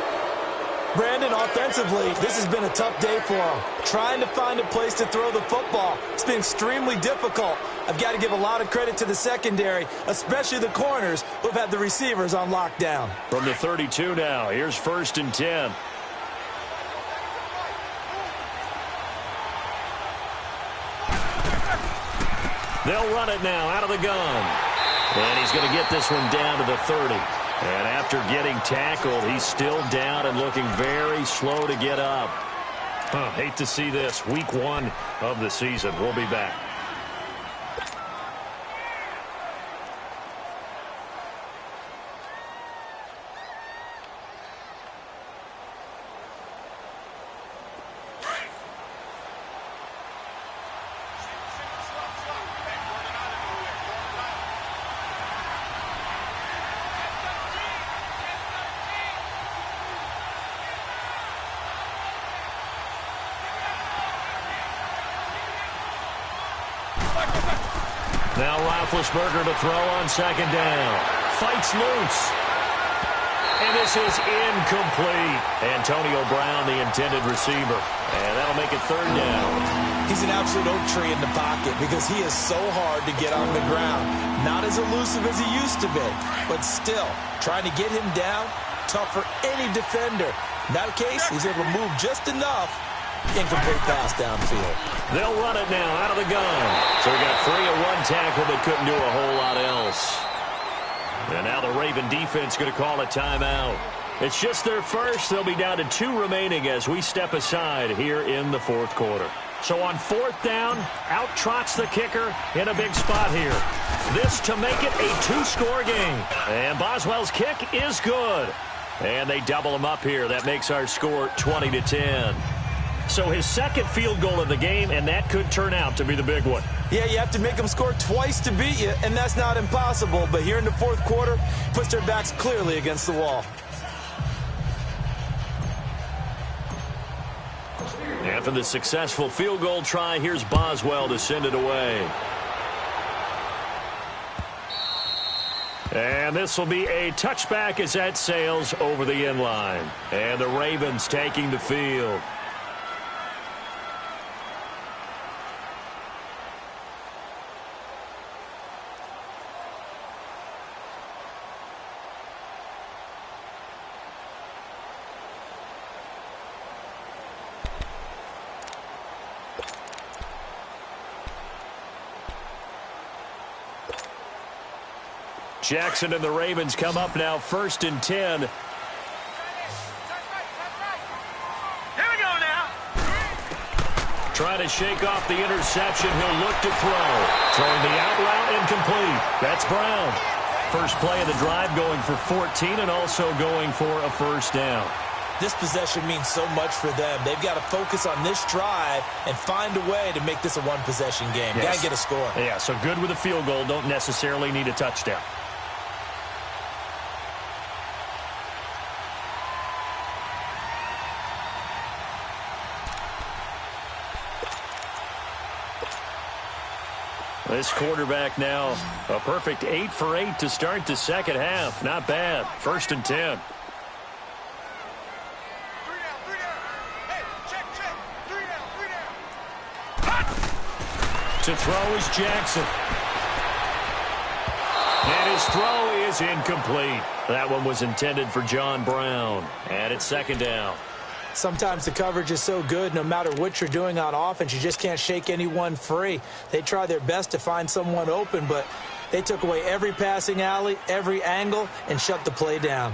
Brandon, offensively, this has been a tough day for him. Trying to find a place to throw the football. It's been extremely difficult. I've got to give a lot of credit to the secondary, especially the corners who have had the receivers on lockdown. From the 32 now, here's 1st and 10. They'll run it now out of the gun. And he's going to get this one down to the 30. And after getting tackled, he's still down and looking very slow to get up. Hate to see this. Week 1 of the season. We'll be back. Now Roethlisberger to throw on 2nd down. fights loose. And this is incomplete. Antonio Brown, the intended receiver. And that'll make it third down. He's an absolute oak tree in the pocket because he is so hard to get on the ground. Not as elusive as he used to be, but still, trying to get him down, tough for any defender. In that case, he's able to move just enough. Incomplete pass downfield. They'll run it now out of the gun. So we got 3 and 1 tackle, but couldn't do a whole lot else. And now the Raven defense going to call a timeout. It's just their first. They'll be down to 2 remaining as we step aside here in the fourth quarter. So on 4th down, out trots the kicker in a big spot here. This to make it a 2-score game. And Boswell's kick is good. And they double him up here. That makes our score 20-10. So his second field goal of the game, and that could turn out to be the big one. Yeah, you have to make them score twice to beat you, and that's not impossible. But here in the fourth quarter, puts their backs clearly against the wall. After the successful field goal try, here's Boswell to send it away. And this will be a touchback as that sails over the end line. And the Ravens taking the field. Jackson and the Ravens come up now 1st and 10. Here we go now. Trying to shake off the interception. He'll look to throw. Throwing the out route incomplete. That's Brown. First play of the drive going for 14 and also going for a first down. This possession means so much for them. They've got to focus on this drive and find a way to make this a one-possession game. Yes. Got to get a score. Yeah, so good with a field goal. Don't necessarily need a touchdown. This quarterback now, a perfect 8 for 8 to start the second half. Not bad. 1st and 10. 3 down, 3 down. Hey, check. 3 down, 3 down. To throw is Jackson. And his throw is incomplete. That one was intended for John Brown. And it's 2nd down. Sometimes the coverage is so good, no matter what you're doing on offense, you just can't shake anyone free. They try their best to find someone open, but they took away every passing alley, every angle, and shut the play down.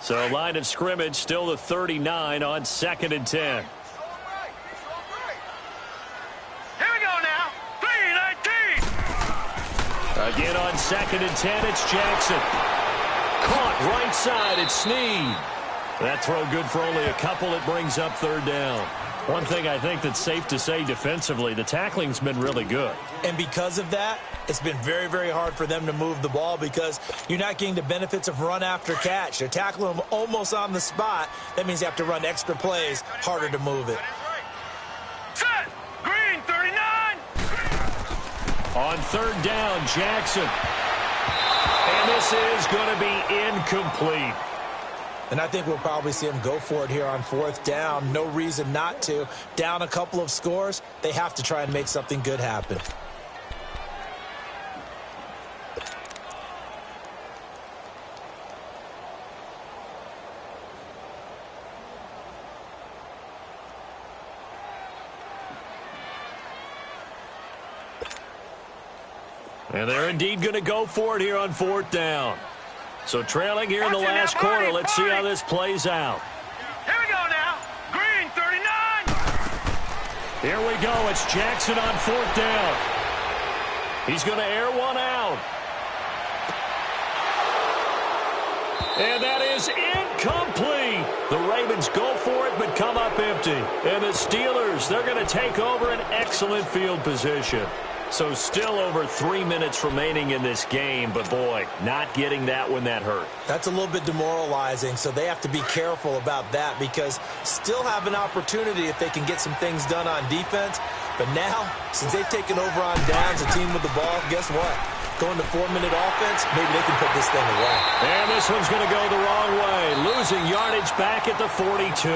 So line of scrimmage still the 39 on 2nd and 10. Again on 2nd and 10, it's Jackson. Caught right side, it's Snead. That throw good for only a couple. It brings up 3rd down. One thing I think that's safe to say defensively, the tackling's been really good. And because of that, it's been very, very hard for them to move the ball because you're not getting the benefits of run after catch. They're tackling them almost on the spot. That means you have to run extra plays, harder to move it. Set! Green, 39! On 3rd down, Jackson. And this is going to be incomplete. And I think we'll probably see him go for it here on 4th down. No reason not to. Down a couple of scores, they have to try and make something good happen. And they're indeed going to go for it here on 4th down. So trailing here in the last quarter. Let's see how this plays out. Here we go now. Green, 39. Here we go. It's Jackson on 4th down. He's going to air one out. And that is incomplete. The Ravens go for it but come up empty. And the Steelers, they're going to take over an excellent field position. So still over 3 minutes remaining in this game, but boy, not getting that when that hurt. That's a little bit demoralizing, so they have to be careful about that because still have an opportunity if they can get some things done on defense. But now, since they've taken over on downs, a team with the ball, guess what? Going to 4-minute offense, maybe they can put this thing away. And this one's going to go the wrong way, losing yardage back at the 42.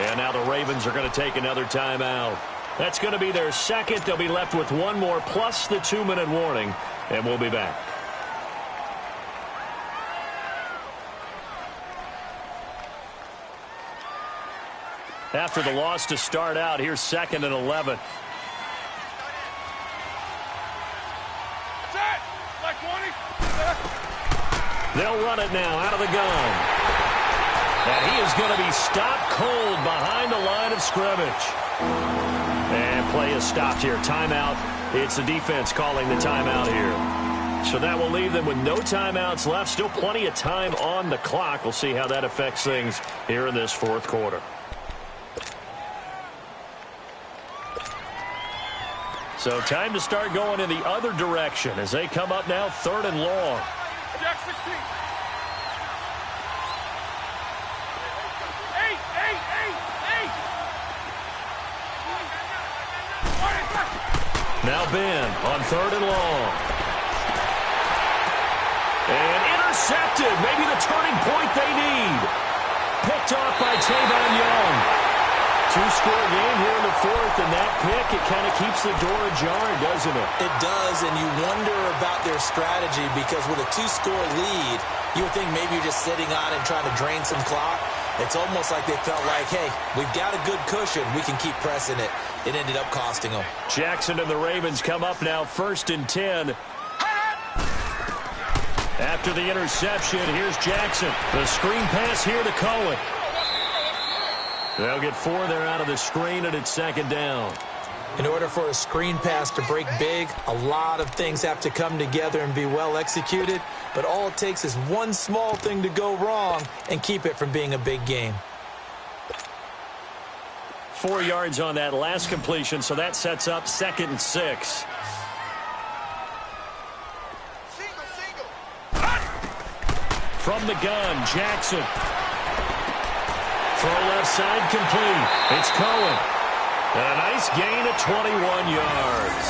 And now the Ravens are going to take another timeout. That's going to be their second. They'll be left with one more plus the 2-minute warning, and we'll be back. After the loss to start out, here's 2nd and 11. They'll run it now out of the gun. And he is going to be stopped cold behind the line of scrimmage. And play is stopped here. Timeout. It's the defense calling the timeout here. So that will leave them with no timeouts left. Still plenty of time on the clock. We'll see how that affects things here in this fourth quarter. So time to start going in the other direction as they come up now 3rd and long. Jack 16. Now Ben on 3rd and long. And intercepted. Maybe the turning point they need. Picked off by Tavon Young. 2-score game here in the 4th, and that pick, it kind of keeps the door ajar, doesn't it? It does, and you wonder about their strategy because with a 2-score lead, you would think maybe you're just sitting on it trying to drain some clock. It's almost like they felt like, hey, we've got a good cushion. We can keep pressing it. It ended up costing them. Jackson and the Ravens come up now 1st and 10. After the interception, here's Jackson. The screen pass here to Cohen. They'll get 4 there out of the screen, and it's 2nd down. In order for a screen pass to break big, a lot of things have to come together and be well executed. But all it takes is one small thing to go wrong and keep it from being a big game. 4 yards on that last completion, so that sets up 2nd and 6. From the gun, Jackson. Throw left side complete. It's Cohen. And a nice gain of 21 yards.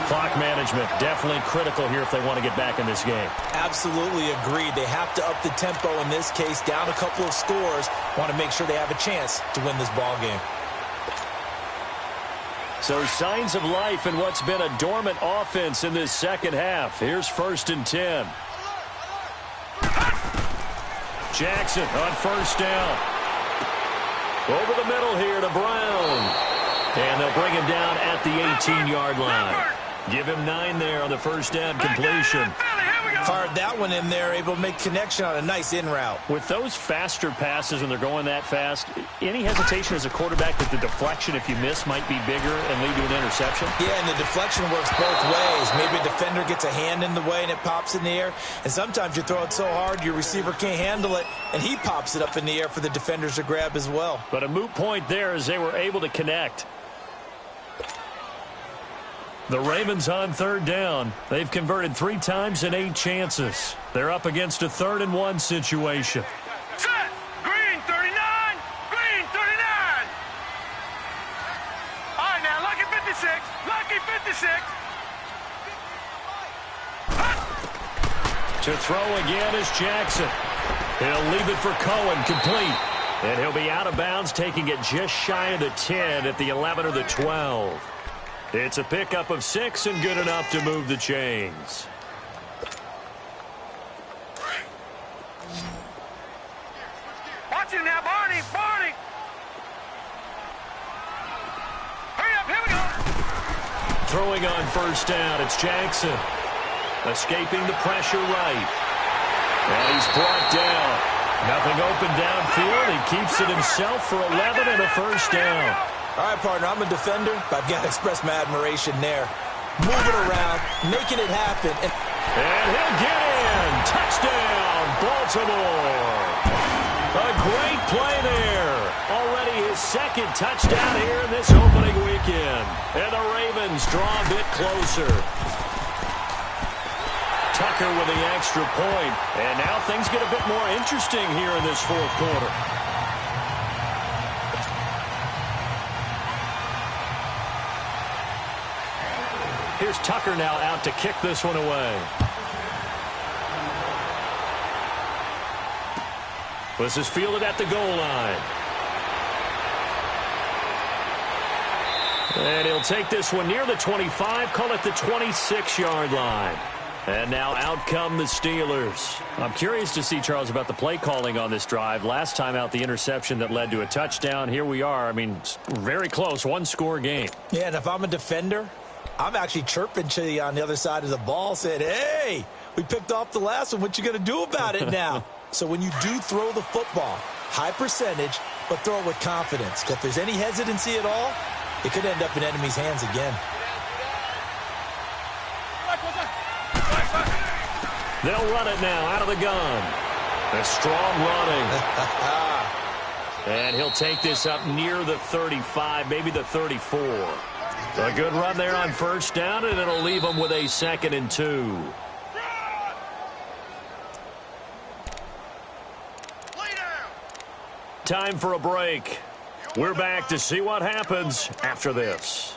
Clock management definitely critical here if they want to get back in this game. Absolutely agreed. They have to up the tempo in this case, down a couple of scores. Want to make sure they have a chance to win this ball game. So signs of life in what's been a dormant offense in this second half. Here's 1st and 10. Jackson on 1st down. Over the middle here to Brown. And they'll bring him down at the 18-yard line. Give him 9 there on the 1st down completion. Fired that one in there, able to make connection on a nice in route. With those faster passes when they're going that fast, any hesitation as a quarterback that the deflection, if you miss, might be bigger and lead to an interception? Yeah, and the deflection works both ways. Maybe a defender gets a hand in the way and it pops in the air. And sometimes you throw it so hard your receiver can't handle it, and he pops it up in the air for the defenders to grab as well. But a moot point there as they were able to connect. The Ravens on 3rd down. They've converted 3 times in 8 chances. They're up against a 3rd and 1 situation. Set! Green 39! Green 39! All right, now, lucky 56. Lucky 56. To throw again is Jackson. He'll leave it for Cohen, complete. And he'll be out of bounds, taking it just shy of the 10 at the 11 or the 12. It's a pickup of 6 and good enough to move the chains. Watch it now, Barney! Barney! Hurry up, here we go! Throwing on 1st down, it's Jackson. Escaping the pressure right. And he's brought down. Nothing open downfield. He keeps it himself for 11 and a 1st down. All right, partner, I'm a defender, but I've got to express my admiration there. Moving around, making it happen. And he'll get in. Touchdown, Baltimore. A great play there. Already his second touchdown here in this opening weekend. And the Ravens draw a bit closer. Tucker with the extra point. And now things get a bit more interesting here in this fourth quarter. Here's Tucker now out to kick this one away. This is fielded at the goal line. And he'll take this one near the 25, call it the 26-yard line. And now out come the Steelers. I'm curious to see, Charles, about the play calling on this drive. Last time out, the interception that led to a touchdown. Here we are. I mean, very close, one-score game. Yeah, and if I'm a defender, I'm actually chirping to you on the other side of the ball, saying, hey, we picked off the last one. What you going to do about it now? So when you do throw the football, high percentage, but throw it with confidence. Because if there's any hesitancy at all, it could end up in enemy's hands again. They'll run it now out of the gun. A strong running. And he'll take this up near the 35, maybe the 34. A good run there on first down, and it'll leave them with a 2nd and 2. Time for a break. We're back to see what happens after this.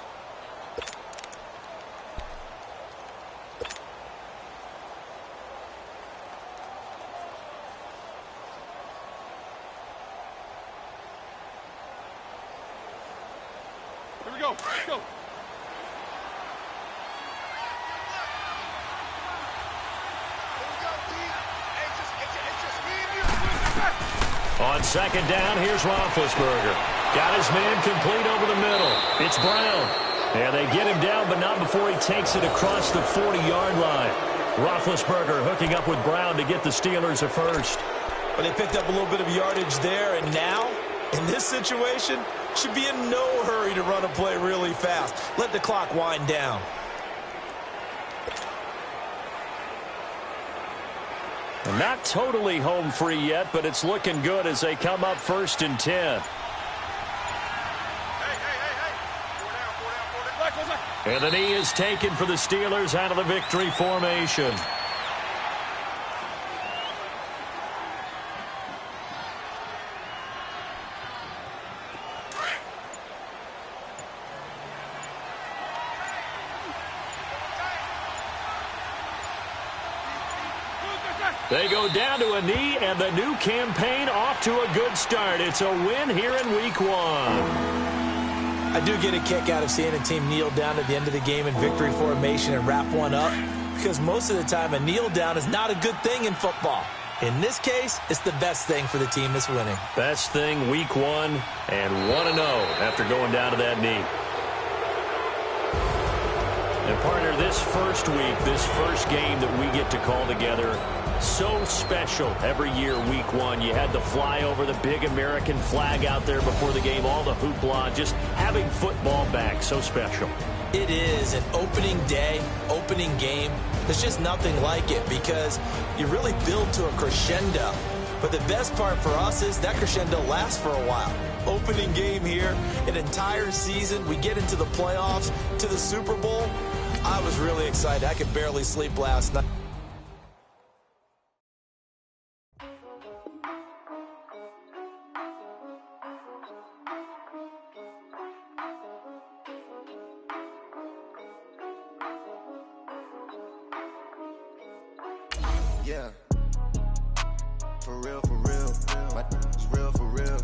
Here we go. Let's go. On second down, here's Roethlisberger. Got his man complete over the middle. It's Brown. And they get him down, but not before he takes it across the 40-yard line. Roethlisberger hooking up with Brown to get the Steelers a first. But they picked up a little bit of yardage there, and now, in this situation, should be in no hurry to run a play really fast. Let the clock wind down. Not totally home free yet, but it's looking good as they come up 1st and 10. And the knee is taken for the Steelers out of the victory formation. They go down to a knee, and the new campaign off to a good start. It's a win here in Week 1. I do get a kick out of seeing a team kneel down at the end of the game in victory formation and wrap one up, because most of the time a kneel down is not a good thing in football. In this case, it's the best thing for the team that's winning. Best thing Week 1 and 1-0 after going down to that knee. And partner, this first week, this first game that we get to call together, so special every year, Week 1. You had the flyover, the big American flag out there before the game, all the hoopla, just having football back, so special. It is an opening day, opening game. There's just nothing like it because you really build to a crescendo. But the best part for us is that crescendo lasts for a while. Opening game here, an entire season. We get into the playoffs, to the Super Bowl. I was really excited. I could barely sleep last night. Yeah, for real, my is real for real,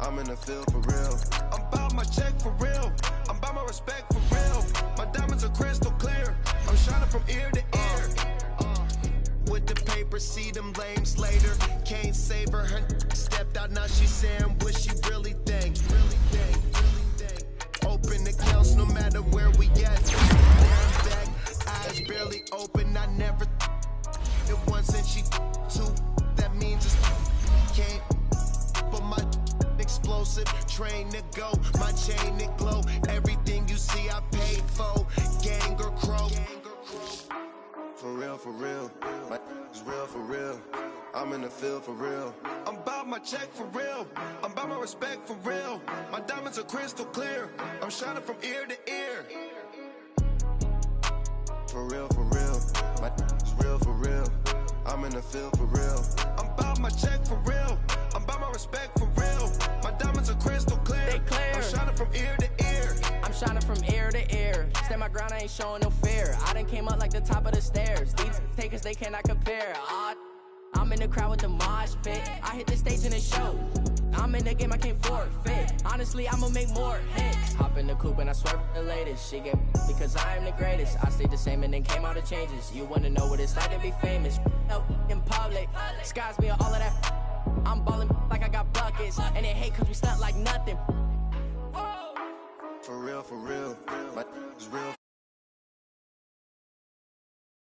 I'm in the field for real, I'm about my check for real, I'm about my respect for real, my diamonds are crystal clear, I'm shining from ear to ear, with the paper, see them lames later, can't save her, stepped out, now she's saying what she really think, open accounts no matter where we at, back, eyes barely open, I never it once and she two, that means it's can't. But my explosive train to go, my chain to glow. Everything you see I paid for, gang or crow. For real, my is real for real. I'm in the field for real. I'm about my check for real. I'm about my respect for real. My diamonds are crystal clear. I'm shining from ear to ear. For real, for real. My is real for real. I'm in the field for real. I'm about my check for real. I'm about my respect for real. My diamonds are crystal clear. They clear. I'm shining from ear to ear. I'm shining from ear to ear. Stand my ground, I ain't showing no fear. I done came up like the top of the stairs. These takers, they cannot compare. I'm in the crowd with the mosh pit. I hit the stage in the show. I'm in the game, I can't forfeit. Honestly, I'ma make more hits. Hop in the coupe and I swerve the latest. She get because I am the greatest. I stayed the same and then came out of changes. You wanna know what it's like to be famous? No, in public, skies me all of that. I'm ballin' like I got buckets. And they hate cause we stunt like nothing. For real, my is real